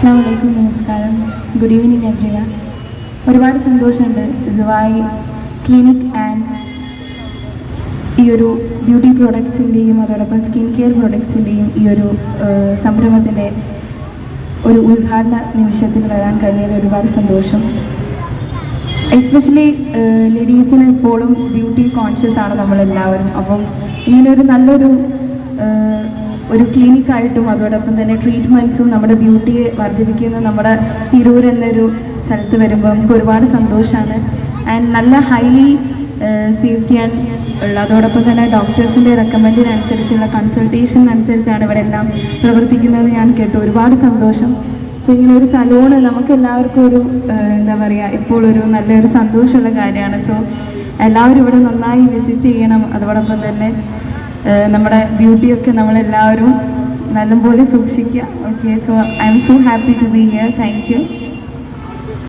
അസ്സലാമു അലൈക്കും, നമസ്കാരം. Good evening everyone. ഒരുപാട് സന്തോഷമുണ്ട് സുവായ് ക്ലിനിക് ആൻഡ് ഈ ഒരു ബ്യൂട്ടി പ്രോഡക്ട്സിൻ്റെയും അതോടൊപ്പം സ്കിൻ കെയർ പ്രോഡക്ട്സിൻ്റെയും ഈ ഒരു സംരംഭത്തിൻ്റെ ഒരു ഉദ്ഘാടന നിമിഷത്തിൽ വരാൻ കഴിഞ്ഞതിൽ ഒരുപാട് സന്തോഷം. എസ്പെഷ്യലി ലേഡീസിന് എപ്പോഴും ബ്യൂട്ടി കോൺഷ്യസ് ആണ് നമ്മളെല്ലാവരും. അപ്പം ഇങ്ങനെ ഒരു നല്ലൊരു ക്ലിനിക്കായിട്ടും അതോടൊപ്പം തന്നെ ട്രീറ്റ്മെൻറ്റ്സും നമ്മുടെ ബ്യൂട്ടിയെ വർദ്ധിപ്പിക്കുന്ന നമ്മുടെ തിരൂർ എന്നൊരു സ്ഥലത്ത് വരുമ്പോൾ നമുക്ക് ഒരുപാട് സന്തോഷമാണ്. ആൻഡ് നല്ല ഹൈലി സേഫ്റ്റി ആൻഡ് ഉള്ള അതോടൊപ്പം തന്നെ ഡോക്ടേഴ്സിൻ്റെ റെക്കമെൻഡിനനുസരിച്ചുള്ള കൺസൾട്ടേഷൻ അനുസരിച്ചാണ് ഇവിടെ എല്ലാം പ്രവർത്തിക്കുന്നത് ഞാൻ കേട്ടു. ഒരുപാട് സന്തോഷം. സോ ഇങ്ങനെ ഒരു സലൂണ് നമുക്ക് എല്ലാവർക്കും ഒരു എന്താ പറയുക ഇപ്പോൾ ഒരു നല്ലൊരു സന്തോഷമുള്ള കാര്യമാണ്. സോ എല്ലാവരും ഇവിടെ നന്നായി വിസിറ്റ് ചെയ്യണം. അതോടൊപ്പം തന്നെ നമ്മുടെ ബ്യൂട്ടിയൊക്കെ നമ്മളെല്ലാവരും നല്ലപോലെ സൂക്ഷിക്കുക. Okay, so I am so happy to be here. Thank U.